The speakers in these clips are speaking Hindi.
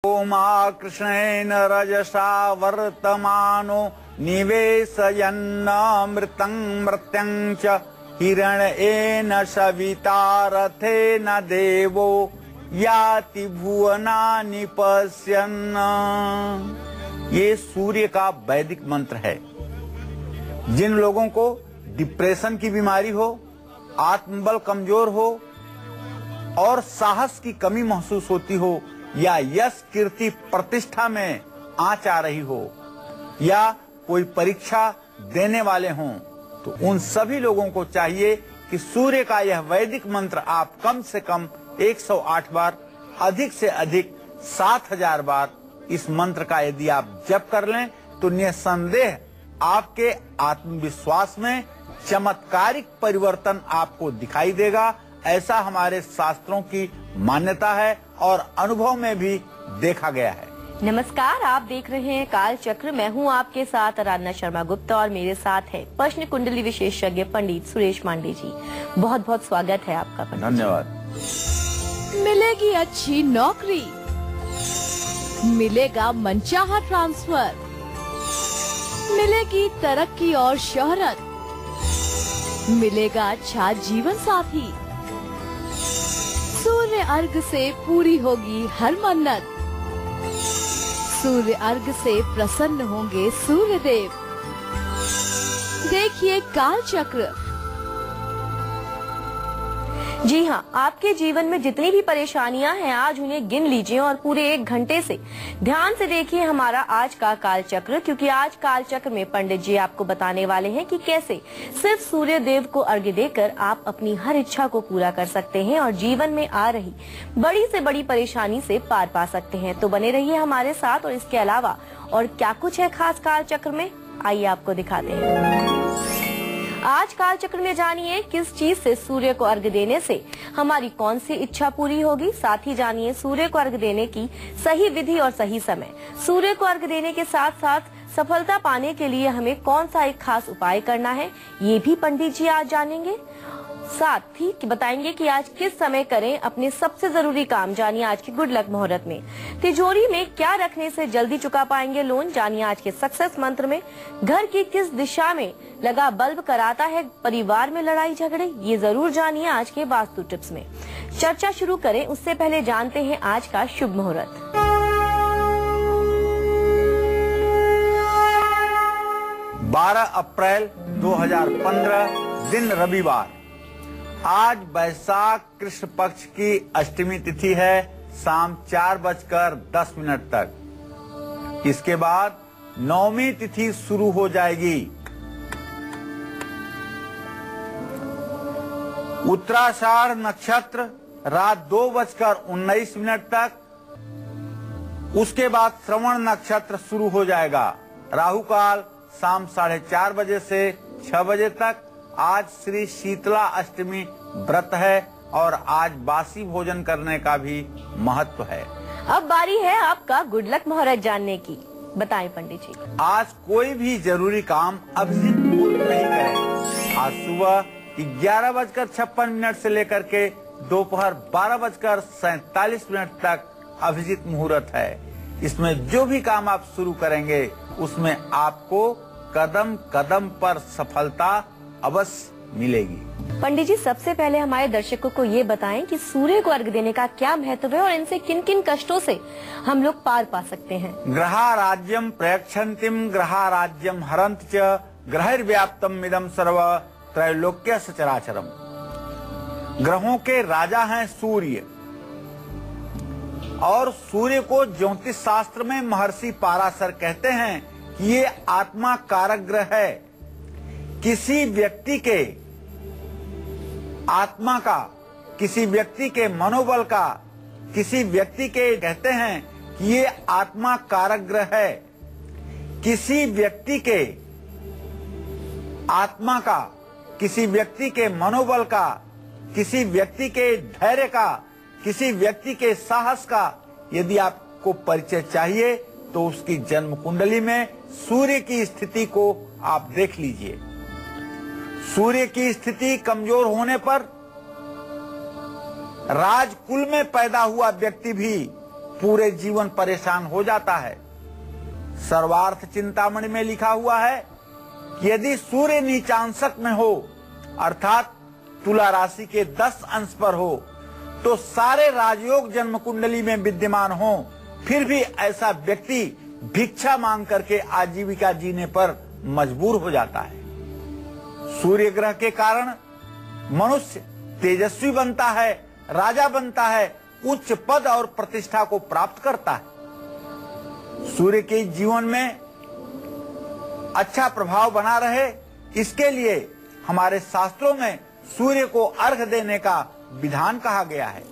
मा कृष्णेन रजसा वर्तमानो निवेशयन्नमृतं मृत्यं च हिरण्येन सविता रथेन देवो याति भुवनानि पश्यन्। ये सूर्य का वैदिक मंत्र है। जिन लोगों को डिप्रेशन की बीमारी हो, आत्मबल कमजोर हो और साहस की कमी महसूस होती हो, या यश कीर्ति प्रतिष्ठा में आंच आ रही हो, या कोई परीक्षा देने वाले हों, तो उन सभी लोगों को चाहिए कि सूर्य का यह वैदिक मंत्र आप कम से कम 108 बार, अधिक से अधिक 7000 बार इस मंत्र का यदि आप जप कर लें तो निसंदेह आपके आत्मविश्वास में चमत्कारिक परिवर्तन आपको दिखाई देगा। ऐसा हमारे शास्त्रों की मान्यता है और अनुभव में भी देखा गया है। नमस्कार, आप देख रहे हैं काल चक्र। मैं हूं आपके साथ आराधना शर्मा गुप्ता और मेरे साथ है प्रश्न कुंडली विशेषज्ञ पंडित सुरेश मांडे जी। बहुत बहुत स्वागत है आपका पंडित। धन्यवाद। मिलेगी अच्छी नौकरी, मिलेगा मनचाहा ट्रांसफर, मिलेगी तरक्की और शोहरत, मिलेगा अच्छा जीवन साथी, सूर्य अर्घ से पूरी होगी हर मन्नत, सूर्य अर्घ से प्रसन्न होंगे सूर्य देव। देखिए काल चक्र। जी हाँ, आपके जीवन में जितनी भी परेशानियां हैं आज उन्हें गिन लीजिए और पूरे 1 घंटे से ध्यान से देखिए हमारा आज का काल चक्र, क्योंकि आज काल चक्र में पंडित जी आपको बताने वाले हैं कि कैसे सिर्फ सूर्य देव को अर्घ्य देकर आप अपनी हर इच्छा को पूरा कर सकते हैं और जीवन में आ रही बड़ी से बड़ी परेशानी से पार पा सकते हैं। तो बने रहिए हमारे साथ। और इसके अलावा और क्या कुछ है खास काल चक्र में, आइए आपको दिखाते हैं। आज काल चक्र में जानिए किस चीज से सूर्य को अर्घ्य देने से हमारी कौन सी इच्छा पूरी होगी। साथ ही जानिए सूर्य को अर्घ्य देने की सही विधि और सही समय। सूर्य को अर्घ्य देने के साथ साथ सफलता पाने के लिए हमें कौन सा एक खास उपाय करना है, ये भी पंडित जी आज जानेंगे। साथ ही बताएंगे कि आज किस समय करें अपने सबसे जरूरी काम। जानिए आज की गुड लक मुहूर्त में तिजोरी में क्या रखने से जल्दी चुका पाएंगे लोन। जानिए आज के सक्सेस मंत्र में घर की किस दिशा में लगा बल्ब कराता है परिवार में लड़ाई झगड़े। ये जरूर जानिए आज के वास्तु टिप्स में। चर्चा शुरू करें उससे पहले जानते हैं आज का शुभ मुहूर्त। 12 अप्रैल 2015 दिन रविवार। आज वैशाख कृष्ण पक्ष की अष्टमी तिथि है, शाम 4:10 तक। इसके बाद नवमी तिथि शुरू हो जाएगी। उत्तराषाढ़ नक्षत्र रात 2:19 तक। उसके बाद श्रवण नक्षत्र शुरू हो जाएगा। राहु काल शाम 4:30 बजे से 6 बजे तक। आज श्री शीतला अष्टमी व्रत है और आज बासी भोजन करने का भी महत्व है। अब बारी है आपका गुड लक मुहूर्त जानने की। बताएं पंडित जी। आज कोई भी जरूरी काम अभिजीत मुहूर्त नहीं करें। आज सुबह 11:56 से लेकर के दोपहर 12:47 तक अभिजीत मुहूर्त है। इसमें जो भी काम आप शुरू करेंगे उसमें आपको कदम कदम पर सफलता अवश्य मिलेगी। पंडित जी, सबसे पहले हमारे दर्शकों को ये बताएं कि सूर्य को अर्घ्य देने का क्या महत्व है और इनसे किन किन कष्टों से हम लोग पार पा सकते हैं। ग्रहा राज्यम प्रयक्षन्तिम ग्रहा राज्यम हरंत च ग्रहैर्व्याप्तम इदं सर्व त्रैलोक्य सचराचरम। ग्रहों के राजा हैं सूर्य, और सूर्य को ज्योतिष शास्त्र में महर्षि पाराशर कहते हैं कि ये आत्मा कारक ग्रह है। किसी व्यक्ति के आत्मा का, किसी व्यक्ति के मनोबल का, किसी व्यक्ति के कहते हैं कि ये आत्मा कारक ग्रह है। किसी व्यक्ति के आत्मा का, किसी व्यक्ति के मनोबल का, किसी व्यक्ति के धैर्य का, किसी व्यक्ति के साहस का यदि आपको परिचय चाहिए तो उसकी जन्म कुंडली में सूर्य की स्थिति को आप देख लीजिए। सूर्य की स्थिति कमजोर होने पर राजकुल में पैदा हुआ व्यक्ति भी पूरे जीवन परेशान हो जाता है। सर्वार्थ चिंतामणि में लिखा हुआ है कि यदि सूर्य नीचांशक में हो अर्थात तुला राशि के 10 अंश पर हो तो सारे राजयोग जन्म कुंडली में विद्यमान हो, फिर भी ऐसा व्यक्ति भिक्षा मांग करके आजीविका जीने पर मजबूर हो जाता है। सूर्य ग्रह के कारण मनुष्य तेजस्वी बनता है, राजा बनता है, उच्च पद और प्रतिष्ठा को प्राप्त करता है। सूर्य के जीवन में अच्छा प्रभाव बना रहे, इसके लिए हमारे शास्त्रों में सूर्य को अर्घ देने का विधान कहा गया है।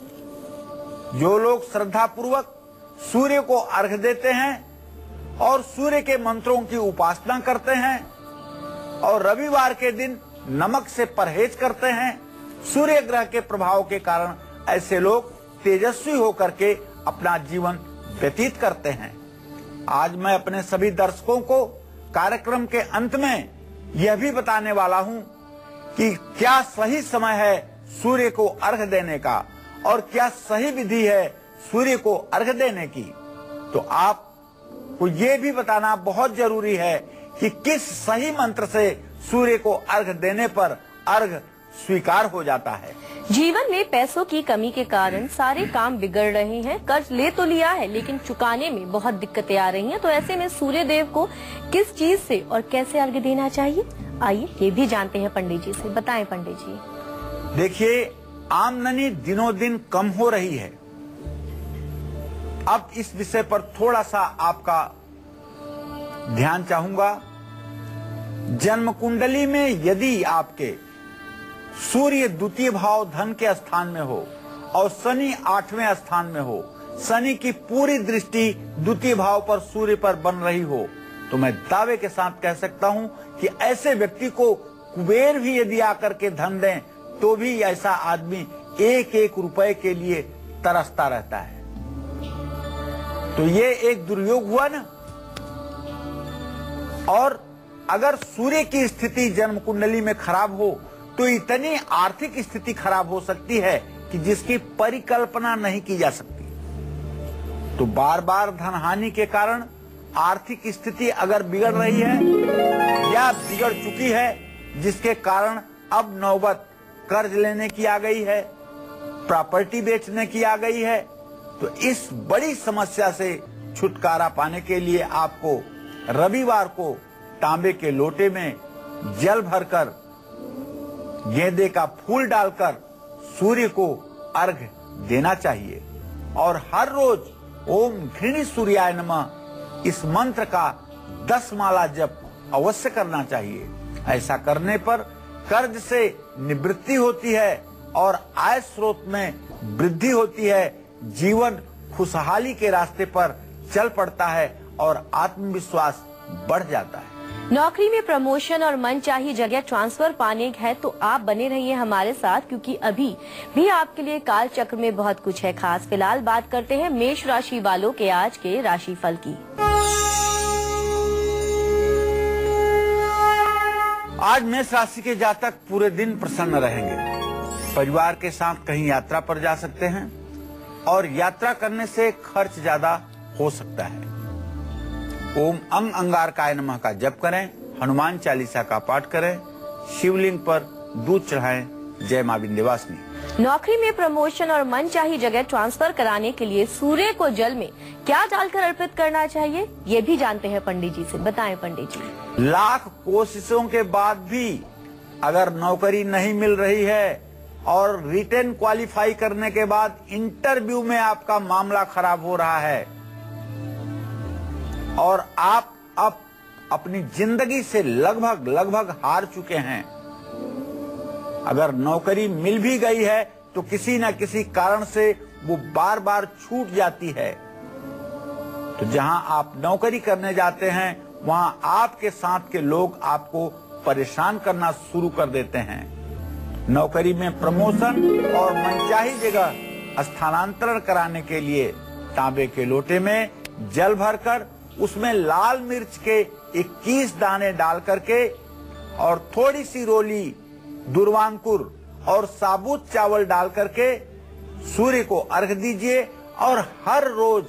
जो लोग श्रद्धा पूर्वक सूर्य को अर्घ देते हैं और सूर्य के मंत्रों की उपासना करते हैं और रविवार के दिन नमक से परहेज करते हैं, सूर्य ग्रह के प्रभाव के कारण ऐसे लोग तेजस्वी होकर के अपना जीवन व्यतीत करते हैं। आज मैं अपने सभी दर्शकों को कार्यक्रम के अंत में यह भी बताने वाला हूं कि क्या सही समय है सूर्य को अर्घ देने का और क्या सही विधि है सूर्य को अर्घ देने की। तो आपको ये भी बताना बहुत जरूरी है कि किस सही मंत्र से सूर्य को अर्घ देने पर अर्घ स्वीकार हो जाता है। जीवन में पैसों की कमी के कारण सारे काम बिगड़ रहे हैं। कर्ज ले तो लिया है लेकिन चुकाने में बहुत दिक्कतें आ रही हैं। तो ऐसे में सूर्य देव को किस चीज से और कैसे अर्घ देना चाहिए, आइए ये भी जानते हैं पंडित जी से। बताएं पंडित जी। देखिए, आमदनी दिनों दिन कम हो रही है। अब इस विषय पर थोड़ा सा आपका ध्यान चाहूंगा। जन्म कुंडली में यदि आपके सूर्य द्वितीय भाव धन के स्थान में हो और शनि 8वें स्थान में हो, शनि की पूरी दृष्टि द्वितीय भाव पर सूर्य पर बन रही हो, तो मैं दावे के साथ कह सकता हूं कि ऐसे व्यक्ति को कुबेर भी यदि आकर के धन दें तो भी ऐसा आदमी एक एक रुपए के लिए तरसता रहता है। तो ये एक दुर्योग हुआ ना। और अगर सूर्य की स्थिति जन्म कुंडली में खराब हो तो इतनी आर्थिक स्थिति खराब हो सकती है कि जिसकी परिकल्पना नहीं की जा सकती। तो बार बार धन हानि के कारण आर्थिक स्थिति अगर बिगड़ रही है या बिगड़ चुकी है, जिसके कारण अब नौबत कर्ज लेने की आ गई है, प्रॉपर्टी बेचने की आ गई है, तो इस बड़ी समस्या से छुटकारा पाने के लिए आपको रविवार को तांबे के लोटे में जल भरकर गेंदे का फूल डालकर सूर्य को अर्घ देना चाहिए। और हर रोज ओम घृणी सूर्याय नमः इस मंत्र का 10 माला जप अवश्य करना चाहिए। ऐसा करने पर कर्ज से निवृत्ति होती है और आय स्रोत में वृद्धि होती है, जीवन खुशहाली के रास्ते पर चल पड़ता है और आत्मविश्वास बढ़ जाता है। नौकरी में प्रमोशन और मनचाही जगह ट्रांसफर पाने है तो आप बने रहिए हमारे साथ, क्योंकि अभी भी आपके लिए काल चक्र में बहुत कुछ है खास। फिलहाल बात करते हैं मेष राशि वालों के आज के राशिफल की। आज मेष राशि के जातक पूरे दिन प्रसन्न रहेंगे। परिवार के साथ कहीं यात्रा पर जा सकते हैं और यात्रा करने से खर्च ज्यादा हो सकता है। ओम अंग अंगारकाय नमः का जप करें, हनुमान चालीसा का पाठ करें, शिवलिंग पर दूध चढ़ाएं। जय मां विंध्यवासिनी। नौकरी में प्रमोशन और मनचाही जगह ट्रांसफर कराने के लिए सूर्य को जल में क्या डालकर अर्पित करना चाहिए, ये भी जानते हैं पंडित जी से। बताएं पंडित जी। लाख कोशिशों के बाद भी अगर नौकरी नहीं मिल रही है और रिटन क्वालिफाई करने के बाद इंटरव्यू में आपका मामला खराब हो रहा है और आप अब अपनी जिंदगी से लगभग हार चुके हैं, अगर नौकरी मिल भी गई है तो किसी न किसी कारण से वो बार बार छूट जाती है, तो जहां आप नौकरी करने जाते हैं वहां आपके साथ के लोग आपको परेशान करना शुरू कर देते हैं। नौकरी में प्रमोशन और मनचाही जगह स्थानांतरण कराने के लिए तांबे के लोटे में जल भरकर उसमें लाल मिर्च के 21 दाने डाल करके और थोड़ी सी रोली दुर्वांकुर और साबुत चावल डाल करके सूर्य को अर्घ दीजिए और हर रोज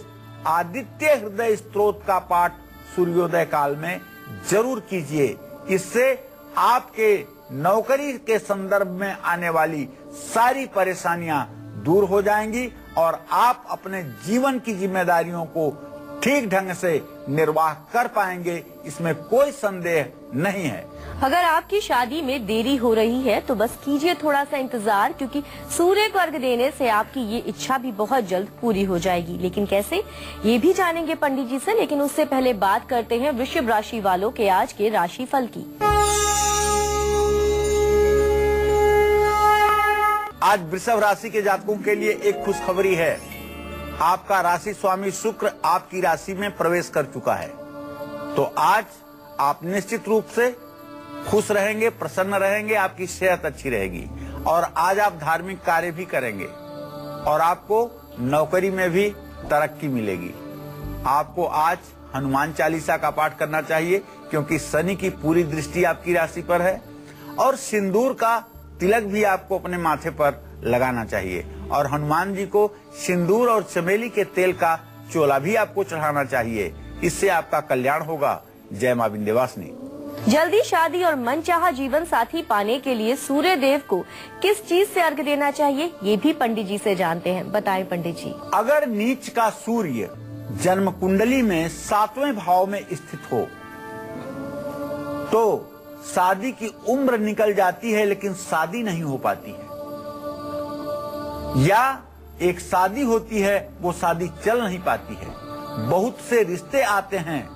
आदित्य हृदय स्तोत्र का पाठ सूर्योदय काल में जरूर कीजिए। इससे आपके नौकरी के संदर्भ में आने वाली सारी परेशानियां दूर हो जाएंगी और आप अपने जीवन की जिम्मेदारियों को ठीक ढंग से निर्वाह कर पाएंगे, इसमें कोई संदेह नहीं है। अगर आपकी शादी में देरी हो रही है तो बस कीजिए थोड़ा सा इंतजार, क्योंकि सूर्य को अर्घ देने से आपकी ये इच्छा भी बहुत जल्द पूरी हो जाएगी। लेकिन कैसे, ये भी जानेंगे पंडित जी से। लेकिन उससे पहले बात करते हैं वृषभ राशि वालों के आज के राशिफल की। आज वृषभ राशि के जातकों के लिए एक खुशखबरी है। आपका राशि स्वामी शुक्र आपकी राशि में प्रवेश कर चुका है। तो आज आप निश्चित रूप से खुश रहेंगे, प्रसन्न रहेंगे, आपकी सेहत अच्छी रहेगी और आज आप धार्मिक कार्य भी करेंगे और आपको नौकरी में भी तरक्की मिलेगी। आपको आज हनुमान चालीसा का पाठ करना चाहिए, क्योंकि शनि की पूरी दृष्टि आपकी राशि पर है। और सिंदूर का तिलक भी आपको अपने माथे पर लगाना चाहिए और हनुमान जी को सिंदूर और चमेली के तेल का चोला भी आपको चढ़ाना चाहिए। इससे आपका कल्याण होगा। जय मां विंध्यवासिनी। जल्दी शादी और मनचाहा जीवन साथी पाने के लिए सूर्य देव को किस चीज से अर्घ देना चाहिए, ये भी पंडित जी से जानते हैं। बताएं पंडित जी। अगर नीच का सूर्य जन्म कुंडली में 7वें भाव में स्थित हो तो शादी की उम्र निकल जाती है, लेकिन शादी नहीं हो पाती है, या एक शादी होती है वो शादी चल नहीं पाती है। बहुत से रिश्ते आते हैं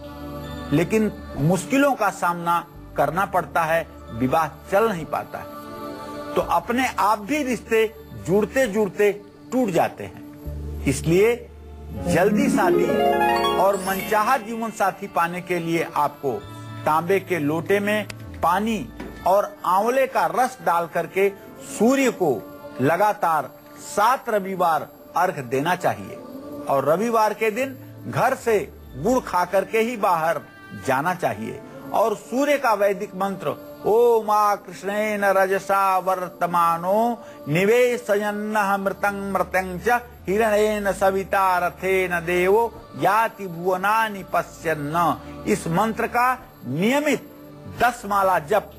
लेकिन मुश्किलों का सामना करना पड़ता है, विवाह चल नहीं पाता है। तो अपने आप भी रिश्ते जुड़ते जुड़ते टूट जाते हैं। इसलिए जल्दी शादी और मनचाहा जीवन साथी पाने के लिए आपको तांबे के लोटे में पानी और आंवले का रस डाल करके सूर्य को लगातार 7 रविवार अर्घ देना चाहिए और रविवार के दिन घर से गुड़ खा करके ही बाहर जाना चाहिए। और सूर्य का वैदिक मंत्र ओम कृष्णेन रजसा वर्तमानो निवेशयन्नः मृतं मृतं च हिरणेन सविता रथेन देवो याति भुवनानि पश्यन्न, इस मंत्र का नियमित 10 माला जप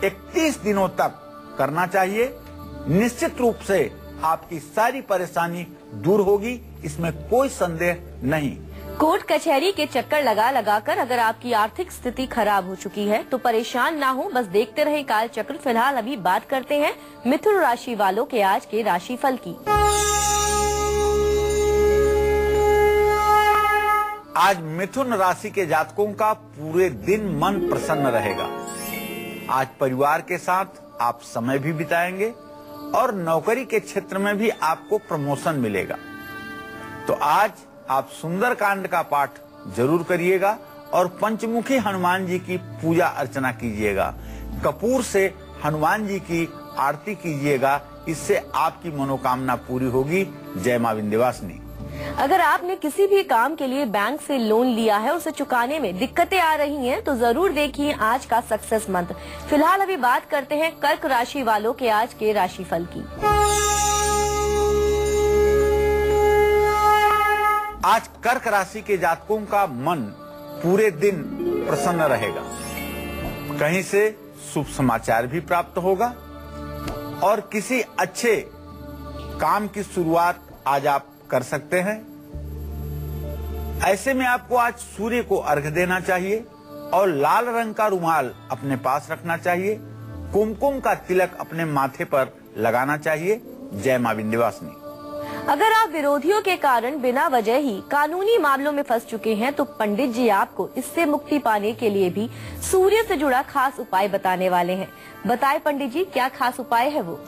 31 दिनों तक करना चाहिए। निश्चित रूप से आपकी सारी परेशानी दूर होगी, इसमें कोई संदेह नहीं। कोर्ट कचहरी के चक्कर लगा लगा कर अगर आपकी आर्थिक स्थिति खराब हो चुकी है तो परेशान ना हो, बस देखते रहे काल चक्र। फिलहाल अभी बात करते हैं मिथुन राशि वालों के आज के राशिफल की। आज मिथुन राशि के जातकों का पूरे दिन मन प्रसन्न रहेगा। आज परिवार के साथ आप समय भी बिताएंगे और नौकरी के क्षेत्र में भी आपको प्रमोशन मिलेगा। तो आज आप सुंदरकांड का पाठ जरूर करिएगा और पंचमुखी हनुमान जी की पूजा अर्चना कीजिएगा। कपूर से हनुमान जी की आरती कीजिएगा, इससे आपकी मनोकामना पूरी होगी। जय मां विंध्यवासिनी। अगर आपने किसी भी काम के लिए बैंक से लोन लिया है, उसे चुकाने में दिक्कतें आ रही हैं, तो जरूर देखिए आज का सक्सेस मंत्र। फिलहाल अभी बात करते हैं कर्क राशि वालों के आज के राशिफल की। आज कर्क राशि के जातकों का मन पूरे दिन प्रसन्न रहेगा। कहीं से शुभ समाचार भी प्राप्त होगा और किसी अच्छे काम की शुरुआत आज आप कर सकते हैं। ऐसे में आपको आज सूर्य को अर्घ देना चाहिए और लाल रंग का रुमाल अपने पास रखना चाहिए। कुमकुम का तिलक अपने माथे पर लगाना चाहिए। जय मां विंध्यवासिनी। अगर आप विरोधियों के कारण बिना वजह ही कानूनी मामलों में फंस चुके हैं तो पंडित जी आपको इससे मुक्ति पाने के लिए भी सूर्य से जुड़ा खास उपाय बताने वाले हैं। बताएं पंडित जी, क्या खास उपाय है वो?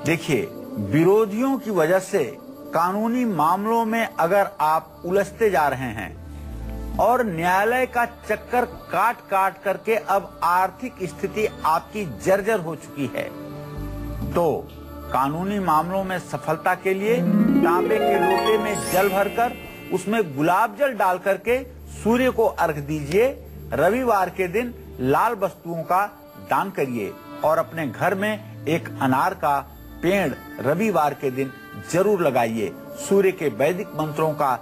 देखिए, विरोधियों की वजह से कानूनी मामलों में अगर आप उलझते जा रहे हैं और न्यायालय का चक्कर काट काट करके अब आर्थिक स्थिति आपकी जर्जर हो चुकी है, तो कानूनी मामलों में सफलता के लिए तांबे के लोटे में जल भरकर उसमें गुलाब जल डाल करके सूर्य को अर्घ दीजिए। रविवार के दिन लाल वस्तुओं का दान करिए और अपने घर में एक अनार का पेड़ रविवार के दिन जरूर लगाइए। सूर्य के वैदिक मंत्रों का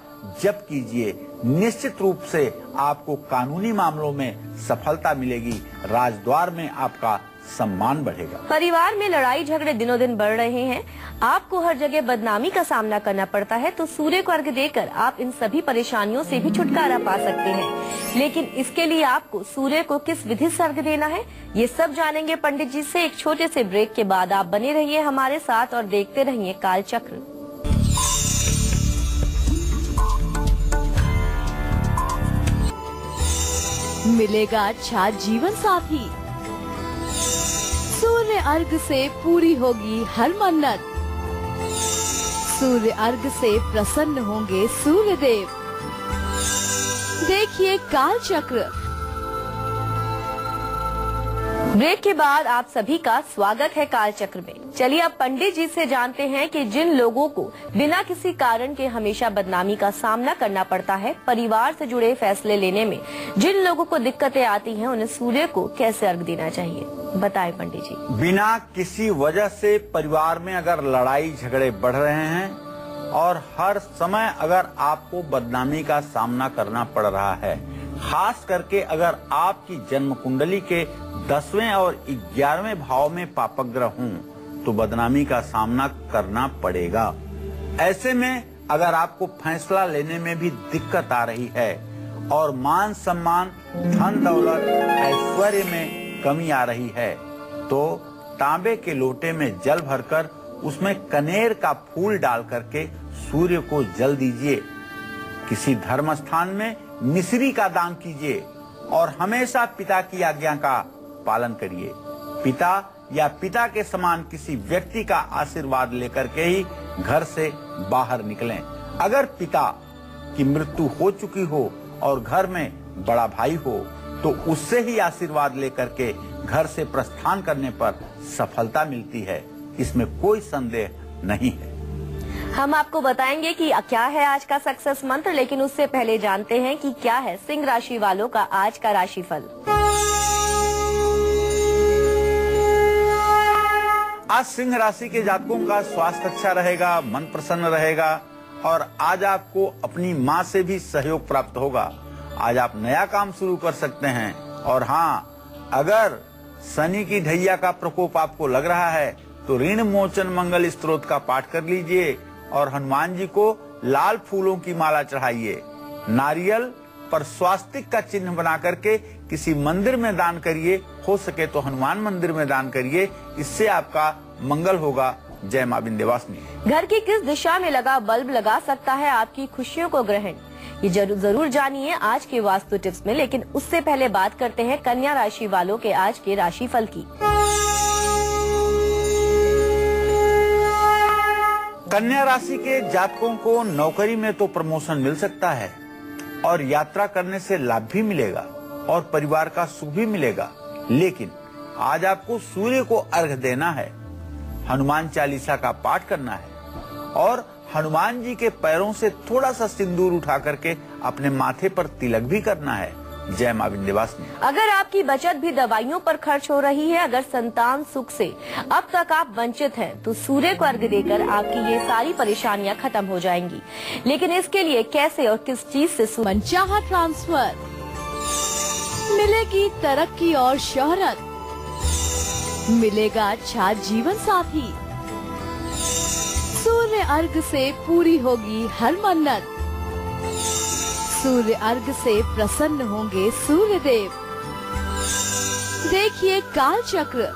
जप कीजिए। निश्चित रूप से आपको कानूनी मामलों में सफलता मिलेगी। राजद्वार में आपका सम्मान बढ़ेगा। परिवार में लड़ाई झगड़े दिनों दिन बढ़ रहे हैं, आपको हर जगह बदनामी का सामना करना पड़ता है, तो सूर्य को अर्घ्य देकर आप इन सभी परेशानियों से भी छुटकारा पा सकते हैं। लेकिन इसके लिए आपको सूर्य को किस विधि से अर्घ्य देना है, ये सब जानेंगे पंडित जी से एक छोटे से ब्रेक के बाद। आप बने रहिए हमारे साथ और देखते रहिए कालचक्र। मिलेगा अच्छा जीवन साथी। सूर्य अर्घ से पूरी होगी हर मन्नत। सूर्य अर्घ से प्रसन्न होंगे सूर्य देव। देखिए कालचक्र। ब्रेक के बाद आप सभी का स्वागत है कालचक्र में। चलिए अब पंडित जी से जानते हैं कि जिन लोगों को बिना किसी कारण के हमेशा बदनामी का सामना करना पड़ता है, परिवार से जुड़े फैसले लेने में जिन लोगों को दिक्कतें आती हैं, उन्हें सूर्य को कैसे अर्घ देना चाहिए, बताएं पंडित जी। बिना किसी वजह से परिवार में अगर लड़ाई झगड़े बढ़ रहे हैं और हर समय अगर आपको बदनामी का सामना करना पड़ रहा है, खास करके अगर आपकी जन्म कुंडली के 10वें और 11वें भाव में पापग्रह हों, तो बदनामी का सामना करना पड़ेगा। ऐसे में अगर आपको फैसला लेने में भी दिक्कत आ रही है और मान सम्मान, धन दौलत, ऐश्वर्य में कमी आ रही है, तो तांबे के लोटे में जल भरकर उसमें कनेर का फूल डाल करके सूर्य को जल दीजिए। किसी धर्म स्थान में मिश्री का दान कीजिए और हमेशा पिता की आज्ञा का पालन करिए। पिता या पिता के समान किसी व्यक्ति का आशीर्वाद लेकर के ही घर से बाहर निकलें। अगर पिता की मृत्यु हो चुकी हो और घर में बड़ा भाई हो, तो उससे ही आशीर्वाद लेकर के घर से प्रस्थान करने पर सफलता मिलती है, इसमें कोई संदेह नहीं है। हम आपको बताएंगे कि क्या है आज का सक्सेस मंत्र, लेकिन उससे पहले जानते हैं कि क्या है सिंह राशि वालों का आज का राशिफल। आज सिंह राशि के जातकों का स्वास्थ्य अच्छा रहेगा, मन प्रसन्न रहेगा और आज आपको अपनी माँ से भी सहयोग प्राप्त होगा। आज आप नया काम शुरू कर सकते हैं। और हाँ, अगर शनि की ढैया का प्रकोप आपको लग रहा है तो ऋण मोचन मंगल स्तोत्र का पाठ कर लीजिए और हनुमान जी को लाल फूलों की माला चढ़ाइए। नारियल पर स्वास्तिक का चिन्ह बना करके किसी मंदिर में दान करिए, हो सके तो हनुमान मंदिर में दान करिए, इससे आपका मंगल होगा। जय मां विंध्यवासिनी। घर की किस दिशा में लगा बल्ब लगा सकता है आपकी खुशियों को ग्रहण, ये जरूर जानिए आज के वास्तु टिप्स में। लेकिन उससे पहले बात करते हैं कन्या राशि वालों के आज के राशिफल की। कन्या राशि के जातकों को नौकरी में तो प्रमोशन मिल सकता है और यात्रा करने से लाभ भी मिलेगा और परिवार का सुख भी मिलेगा। लेकिन आज आपको सूर्य को अर्घ्य देना है, हनुमान चालीसा का पाठ करना है और हनुमान जी के पैरों से थोड़ा सा सिंदूर उठा करके अपने माथे पर तिलक भी करना है। जय मां विंध्यवासिनी। अगर आपकी बचत भी दवाइयों पर खर्च हो रही है, अगर संतान सुख से अब तक आप वंचित हैं, तो सूर्य को अर्घ्य देकर आपकी ये सारी परेशानियां खत्म हो जाएंगी। लेकिन इसके लिए कैसे और किस चीज से मनचाहा ट्रांसफर, मिलेगी तरक्की और शोहरत, मिलेगा अच्छा जीवन साथी। सूर्य अर्घ से पूरी होगी हर मन्नत। सूर्य अर्घ से प्रसन्न होंगे सूर्य देव। देखिए कालचक्र।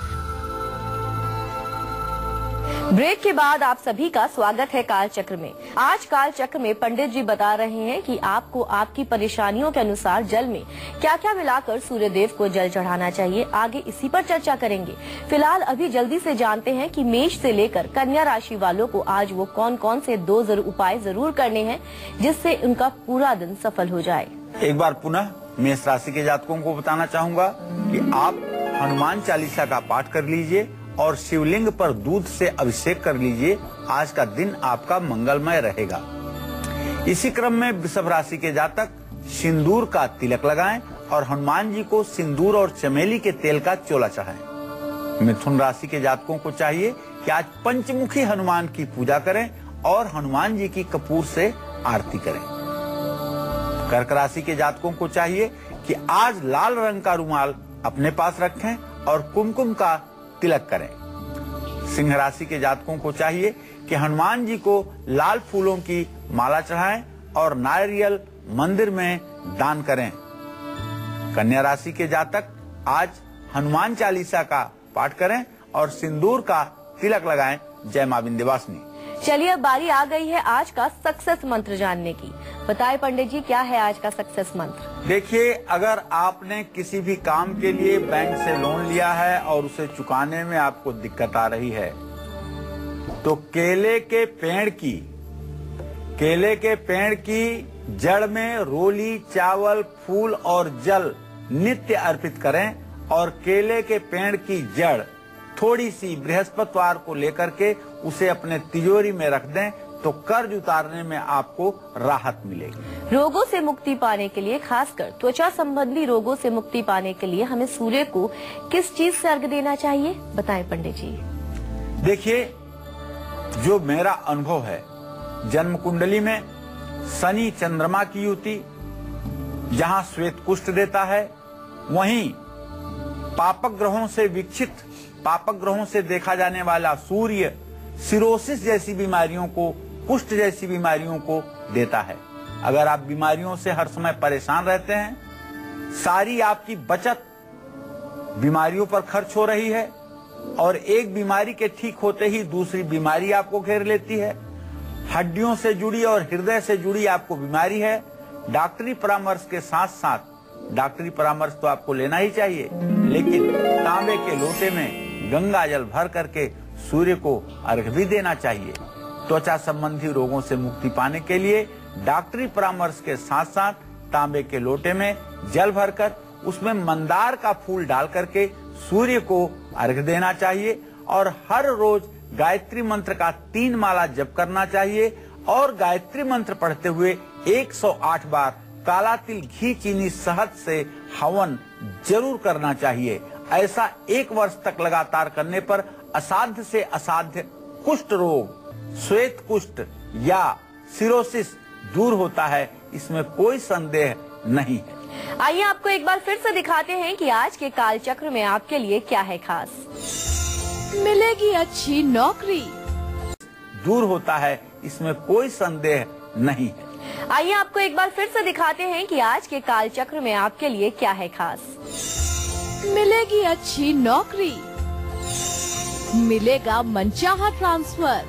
ब्रेक के बाद आप सभी का स्वागत है कालचक्र में। आज कालचक्र में पंडित जी बता रहे हैं कि आपको आपकी परेशानियों के अनुसार जल में क्या क्या मिलाकर सूर्य देव को जल चढ़ाना चाहिए। आगे इसी पर चर्चा करेंगे। फिलहाल अभी जल्दी से जानते हैं कि मेष से लेकर कन्या राशि वालों को आज वो कौन कौन से 2 उपाय जरूर करने हैं, जिससे उनका पूरा दिन सफल हो जाए। एक बार पुनः मेष राशि के जातकों को बताना चाहूंगा कि आप हनुमान चालीसा का पाठ कर लीजिए और शिवलिंग पर दूध से अभिषेक कर लीजिए। आज का दिन आपका मंगलमय रहेगा। इसी क्रम में वृषभ राशि के जातक सिंदूर का तिलक लगाएं और हनुमान जी को सिंदूर और चमेली के तेल का चोला चढ़ाएं। मिथुन राशि के जातकों को चाहिए कि आज पंचमुखी हनुमान की पूजा करें और हनुमान जी की कपूर से आरती करें। कर्क राशि के जातकों को चाहिए कि आज लाल रंग का रुमाल अपने पास रखें और कुमकुम का तिलक करें। सिंह राशि के जातकों को चाहिए कि हनुमान जी को लाल फूलों की माला चढ़ाएं और नारियल मंदिर में दान करें। कन्या राशि के जातक आज हनुमान चालीसा का पाठ करें और सिंदूर का तिलक लगाएं। जय मां विंध्यवासिनी। चलिए अब बारी आ गई है आज का सक्सेस मंत्र जानने की। बताएं पंडित जी, क्या है आज का सक्सेस मंत्र? देखिए, अगर आपने किसी भी काम के लिए बैंक से लोन लिया है और उसे चुकाने में आपको दिक्कत आ रही है, तो केले के पेड़ की जड़ में रोली, चावल, फूल और जल नित्य अर्पित करें और केले के पेड़ की जड़ थोड़ी सी बृहस्पतिवार को लेकर के उसे अपने तिजोरी में रख दें तो कर्ज उतारने में आपको राहत मिलेगी। रोगों से मुक्ति पाने के लिए, खासकर त्वचा संबंधी रोगों से मुक्ति पाने के लिए हमें सूर्य को किस चीज से अर्घ देना चाहिए? बताएं पंडित जी। देखिए, जो मेरा अनुभव है, जन्म कुंडली में शनि चंद्रमा की युति जहां श्वेत कुष्ठ देता है, वहीं पापक ग्रहों से विकसित, पापक ग्रहों से देखा जाने वाला सूर्य सिरोसिस जैसी बीमारियों को, कुष्ठ जैसी बीमारियों को देता है। अगर आप बीमारियों से हर समय परेशान रहते हैं, सारी आपकी बचत बीमारियों पर खर्च हो रही है और एक बीमारी के ठीक होते ही दूसरी बीमारी आपको घेर लेती है, हड्डियों से जुड़ी और हृदय से जुड़ी आपको बीमारी है, डॉक्टरी परामर्श के साथ साथ, डॉक्टरी परामर्श तो आपको लेना ही चाहिए, लेकिन तांबे के लोटे में गंगा जल भर करके सूर्य को अर्घ भी देना चाहिए। त्वचा संबंधी रोगों से मुक्ति पाने के लिए डॉक्टरी परामर्श के साथ साथ तांबे के लोटे में जल भरकर उसमें मंदार का फूल डाल करके सूर्य को अर्घ देना चाहिए और हर रोज गायत्री मंत्र का 3 माला जप करना चाहिए और गायत्री मंत्र पढ़ते हुए 108 बार काला तिल, घी, चीनी, शहद से हवन जरूर करना चाहिए। ऐसा 1 वर्ष तक लगातार करने पर असाध्य से असाध्य कुष्ठ रोग, श्वेत कुष्ठ या सिरोसिस दूर होता है, इसमें कोई संदेह नहीं है। आइए आपको एक बार फिर से दिखाते हैं कि आज के काल चक्र में आपके लिए क्या है खास। मिलेगी अच्छी नौकरी, दूर होता है, इसमें कोई संदेह नहीं है। आइए आपको एक बार फिर से दिखाते हैं कि आज के काल चक्र में आपके लिए क्या है खास। मिलेगी अच्छी नौकरी, मिलेगा मनचाहा ट्रांसफर,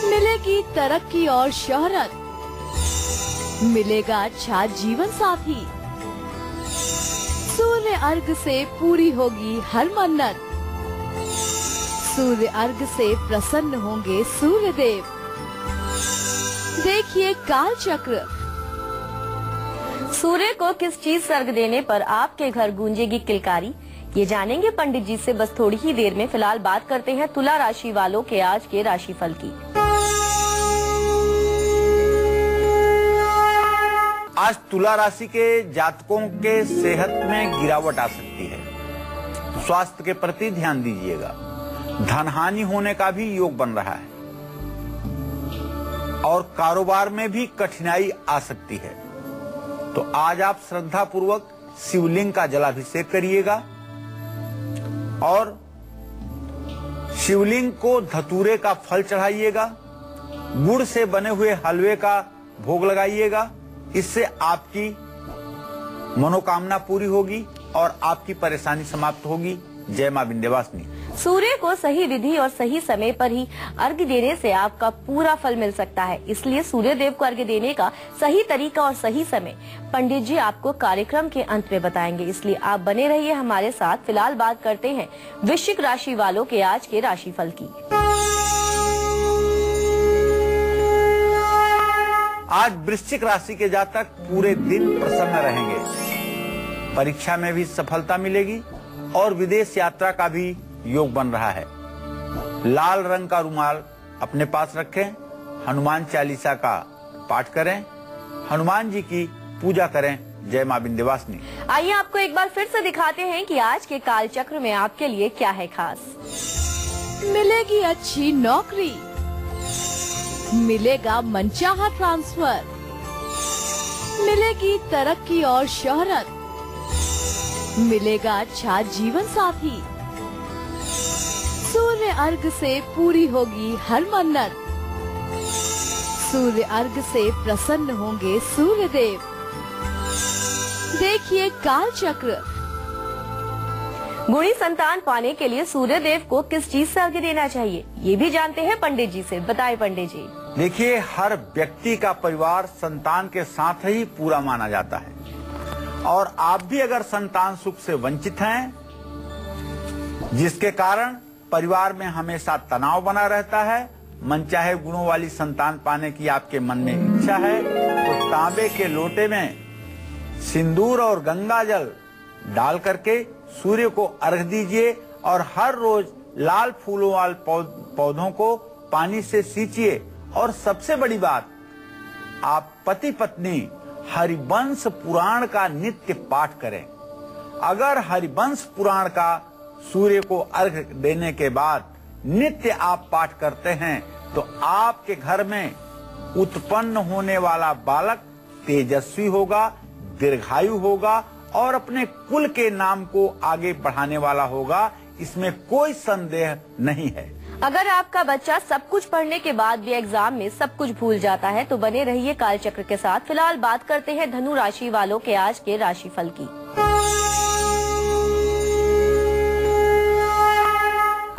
मिलेगी तरक्की और शोहरत, मिलेगा अच्छा जीवन साथी, सूर्य अर्घ से पूरी होगी हर मन्नत, सूर्य अर्घ से प्रसन्न होंगे सूर्य देव। देखिए काल चक्र। सूर्य को किस चीज से अर्घ देने पर आपके घर गूंजेगी किलकारी, ये जानेंगे पंडित जी से बस थोड़ी ही देर में। फिलहाल बात करते हैं तुला राशि वालों के आज के राशिफल की। आज तुला राशि के जातकों के सेहत में गिरावट आ सकती है, स्वास्थ्य के प्रति ध्यान दीजिएगा। धन हानि होने का भी योग बन रहा है और कारोबार में भी कठिनाई आ सकती है। तो आज आप श्रद्धा पूर्वक शिवलिंग का जलाभिषेक करिएगा और शिवलिंग को धतूरे का फल चढ़ाइएगा, गुड़ से बने हुए हलवे का भोग लगाइएगा। इससे आपकी मनोकामना पूरी होगी और आपकी परेशानी समाप्त होगी। जय मां विंध्यवासिनी। सूर्य को सही विधि और सही समय पर ही अर्घ देने से आपका पूरा फल मिल सकता है, इसलिए सूर्य देव को अर्घ देने का सही तरीका और सही समय पंडित जी आपको कार्यक्रम के अंत में बताएंगे, इसलिए आप बने रहिए हमारे साथ। फिलहाल बात करते हैं वृश्चिक राशि वालों के आज के राशिफल की। आज वृश्चिक राशि के जातक पूरे दिन प्रसन्न रहेंगे, परीक्षा में भी सफलता मिलेगी और विदेश यात्रा का भी योग बन रहा है। लाल रंग का रुमाल अपने पास रखें, हनुमान चालीसा का पाठ करें, हनुमान जी की पूजा करें। जय मां विंध्यवासिनी। आइए आपको एक बार फिर से दिखाते हैं कि आज के काल चक्र में आपके लिए क्या है खास। मिलेगी अच्छी नौकरी, मिलेगा मनचाहा ट्रांसफर, मिलेगी तरक्की और शोहरत, मिलेगा अच्छा जीवन साथी। सूर्य अर्घ से पूरी होगी हर मन्नत, सूर्य अर्घ से प्रसन्न होंगे सूर्य देव। देखिए काल चक्र। गुणी संतान पाने के लिए सूर्य देव को किस चीज से अर्घ्य देना चाहिए, ये भी जानते हैं पंडित जी से। बताएं पंडित जी। देखिए, हर व्यक्ति का परिवार संतान के साथ ही पूरा माना जाता है, और आप भी अगर संतान सुख से वंचित हैं, जिसके कारण परिवार में हमेशा तनाव बना रहता है, मनचाहे गुणों वाली संतान पाने की आपके मन में इच्छा है, तो तांबे के लोटे में सिंदूर और गंगा जल डाल करके सूर्य को अर्घ दीजिए, और हर रोज लाल फूलों वाले पौधों को पानी से सींचिए। और सबसे बड़ी बात, आप पति पत्नी हरिवंश पुराण का नित्य पाठ करें। अगर हरिवंश पुराण का सूर्य को अर्घ देने के बाद नित्य आप पाठ करते हैं, तो आपके घर में उत्पन्न होने वाला बालक तेजस्वी होगा, दीर्घायु होगा, और अपने कुल के नाम को आगे बढ़ाने वाला होगा। इसमें कोई संदेह नहीं है। अगर आपका बच्चा सब कुछ पढ़ने के बाद भी एग्जाम में सब कुछ भूल जाता है, तो बने रहिए कालचक्र के साथ। फिलहाल बात करते हैं धनु राशि वालों के आज के राशिफल की।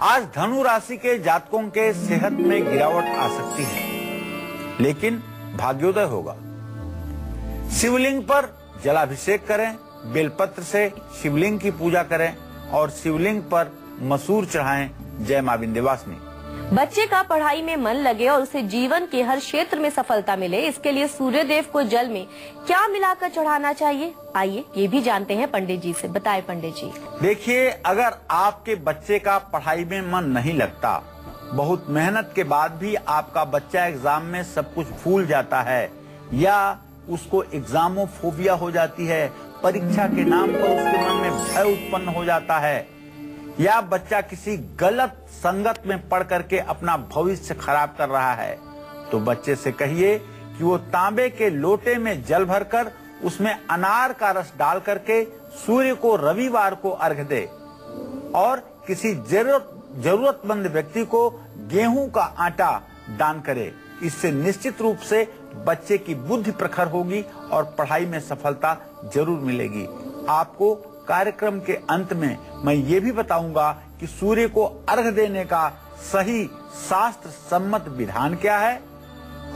आज धनु राशि के जातकों के सेहत में गिरावट आ सकती है, लेकिन भाग्योदय होगा। शिवलिंग पर जलाभिषेक करें, बेलपत्र से शिवलिंग की पूजा करें, और शिवलिंग पर मसूर चढ़ाएं। जय मां विंध्यवासिनी। बच्चे का पढ़ाई में मन लगे और उसे जीवन के हर क्षेत्र में सफलता मिले, इसके लिए सूर्य देव को जल में क्या मिलाकर चढ़ाना चाहिए, आइए ये भी जानते हैं पंडित जी से। बताएं पंडित जी। देखिए, अगर आपके बच्चे का पढ़ाई में मन नहीं लगता, बहुत मेहनत के बाद भी आपका बच्चा एग्जाम में सब कुछ भूल जाता है, या उसको एग्जामोफोबिया हो जाती है, परीक्षा के नाम पर उसके मन में भय उत्पन्न हो जाता है, या बच्चा किसी गलत संगत में पढ़ करके अपना भविष्य खराब कर रहा है, तो बच्चे से कहिए कि वो तांबे के लोटे में जल भरकर उसमें अनार का रस डाल करके सूर्य को रविवार को अर्घ दे, और किसी जरूरतमंद व्यक्ति को गेहूं का आटा दान करे। इससे निश्चित रूप से बच्चे की बुद्धि प्रखर होगी और पढ़ाई में सफलता जरूर मिलेगी। आपको कार्यक्रम के अंत में मैं ये भी बताऊंगा कि सूर्य को अर्घ देने का सही शास्त्र सम्मत विधान क्या है,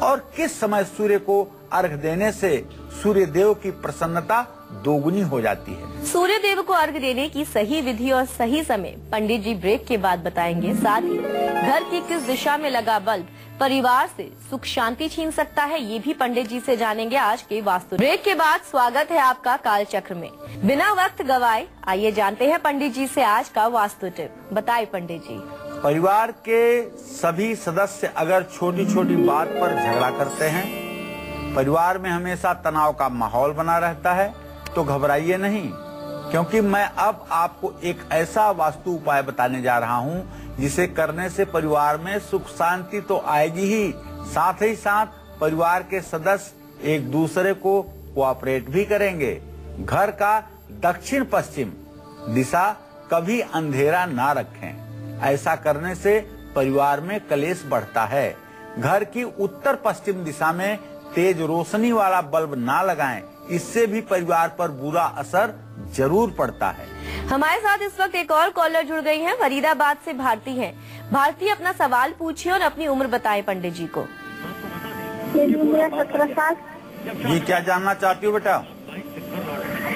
और किस समय सूर्य को अर्घ देने से सूर्य देव की प्रसन्नता दोगुनी हो जाती है। सूर्य देव को अर्घ देने की सही विधि और सही समय पंडित जी ब्रेक के बाद बताएंगे। साथ ही घर की किस दिशा में लगा बल्ब परिवार से सुख शांति छीन सकता है, ये भी पंडित जी से जानेंगे आज के वास्तु। ब्रेक के बाद स्वागत है आपका काल चक्र में। बिना वक्त गवाए आइए जानते हैं पंडित जी से आज का वास्तु टिप। बताइए पंडित जी। परिवार के सभी सदस्य अगर छोटी छोटी बात पर झगड़ा करते हैं, परिवार में हमेशा तनाव का माहौल बना रहता है, तो घबराइए नहीं, क्योंकि मैं अब आपको एक ऐसा वास्तु उपाय बताने जा रहा हूं जिसे करने से परिवार में सुख शांति तो आएगी ही, साथ ही साथ परिवार के सदस्य एक दूसरे को कोऑपरेट भी करेंगे। घर का दक्षिण पश्चिम दिशा कभी अंधेरा ना रखें, ऐसा करने से परिवार में कलेश बढ़ता है। घर की उत्तर पश्चिम दिशा में तेज रोशनी वाला बल्ब ना लगाएं, इससे भी परिवार पर बुरा असर जरूर पड़ता है। हमारे साथ इस वक्त एक और कॉलर जुड़ गई हैं, फरीदाबाद से भारती हैं। भारती, अपना सवाल पूछिए और अपनी उम्र बताएं पंडित जी को। मेरी उम्र 17 साल। ये क्या जानना चाहती हो बेटा?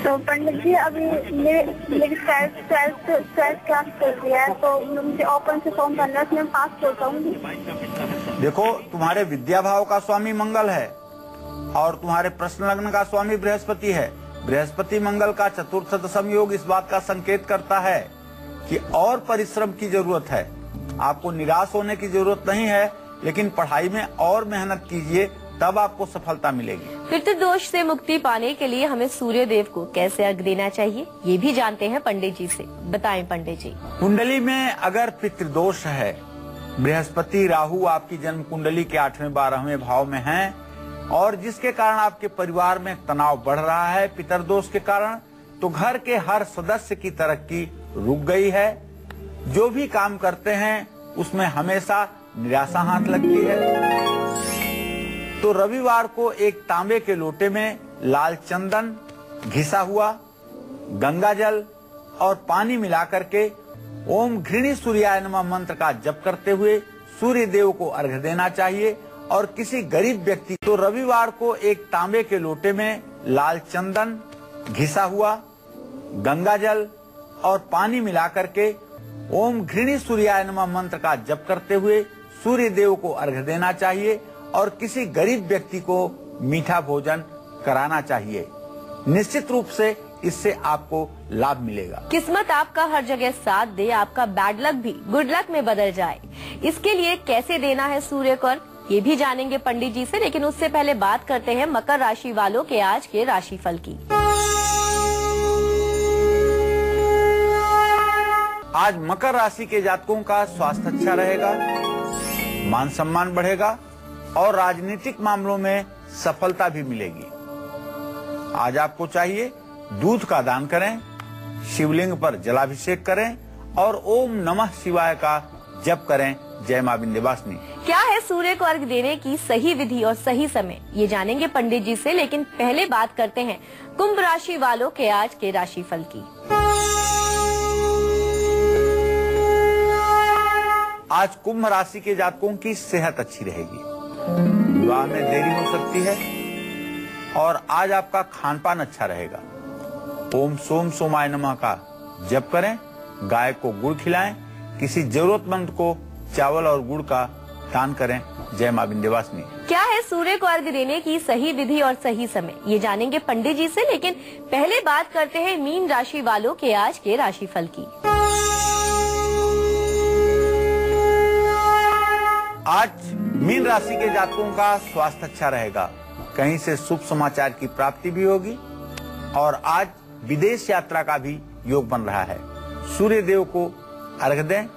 तो पंडित जी, अभी मेरी 12th क्लास चल रही है, तो मुझे ओपन से फॉर्म भरना है, मैं पास हो जाऊंगी। देखो, तुम्हारे विद्या भाव का स्वामी मंगल है और तुम्हारे प्रश्न लग्न का स्वामी बृहस्पति है। बृहस्पति मंगल का चतुर्थ दशम योग इस बात का संकेत करता है कि और परिश्रम की जरूरत है। आपको निराश होने की जरूरत नहीं है, लेकिन पढ़ाई में और मेहनत कीजिए, तब आपको सफलता मिलेगी। पितृदोष से मुक्ति पाने के लिए हमें सूर्य देव को कैसे अर्घ देना चाहिए, ये भी जानते हैं पंडित जी से। बताएं पंडित जी। कुंडली में अगर पितृदोष है, बृहस्पति राहु आपकी जन्म कुंडली के 8वें 12वें भाव में हैं, और जिसके कारण आपके परिवार में तनाव बढ़ रहा है पितरदोष के कारण, तो घर के हर सदस्य की तरक्की रुक गई है। जो भी काम करते हैं उसमें हमेशा निराशा हाथ लगती है। तो रविवार को एक तांबे के लोटे में लाल चंदन, घिसा हुआ गंगा जल और पानी मिलाकर के ओम घृणी सूर्याय नमः मंत्र का जप करते हुए सूर्य देव को अर्घ्य देना चाहिए। और किसी गरीब व्यक्ति, तो रविवार को एक तांबे के लोटे में लाल चंदन, घिसा हुआ गंगा जल और पानी मिलाकर के ओम घृणी सूर्याय नमः मंत्र का जप करते हुए सूर्य देव को अर्घ्य देना चाहिए और किसी गरीब व्यक्ति को मीठा भोजन कराना चाहिए। निश्चित रूप से इससे आपको लाभ मिलेगा। किस्मत आपका हर जगह साथ दे, आपका बैड लक भी गुड लक में बदल जाए। इसके लिए कैसे देना है सूर्य को अर्घ्य, ये भी जानेंगे पंडित जी से, लेकिन उससे पहले बात करते हैं मकर राशि वालों के आज के राशिफल की। आज मकर राशि के जातकों का स्वास्थ्य अच्छा रहेगा, मान सम्मान बढ़ेगा और राजनीतिक मामलों में सफलता भी मिलेगी। आज आपको चाहिए दूध का दान करें, शिवलिंग पर जलाभिषेक करें और ओम नमः शिवाय का जप करें। जय मां विंध्यवासिनी। क्या है सूर्य को अर्घ्य देने की सही विधि और सही समय, ये जानेंगे पंडित जी से, लेकिन पहले बात करते हैं कुंभ राशि वालों के आज के राशिफल की। आज कुंभ राशि के जातकों की सेहत अच्छी रहेगी, विवाह में देरी हो सकती है और आज आपका खान पान अच्छा रहेगा। ओम सोम सोमाय नमः का जप करें, गाय को गुड़ खिलाएं, किसी जरूरतमंद को चावल और गुड़ का दान करें। जय मां विंध्यवासिनी। क्या है सूर्य को अर्घ्य देने की सही विधि और सही समय, ये जानेंगे पंडित जी से, लेकिन पहले बात करते हैं मीन राशि वालों के आज के राशिफल की। आज मीन राशि के जातकों का स्वास्थ्य अच्छा रहेगा, कहीं से शुभ समाचार की प्राप्ति भी होगी और आज विदेश यात्रा का भी योग बन रहा है। सूर्य देव को अर्घ्य दें,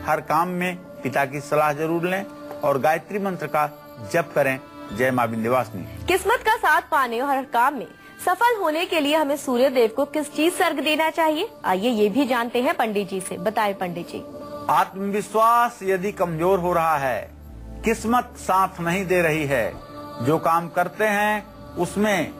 हर काम में पिता की सलाह जरूर लें और गायत्री मंत्र का जप करें। जय मां विंध्यवासिनी। किस्मत का साथ पाने और हर काम में सफल होने के लिए हमें सूर्य देव को किस चीज से अर्घ्य देना चाहिए, आइए ये भी जानते हैं पंडित जी से। बताएं पंडित जी। आत्मविश्वास यदि कमजोर हो रहा है, किस्मत साथ नहीं दे रही है, जो काम करते हैं उसमें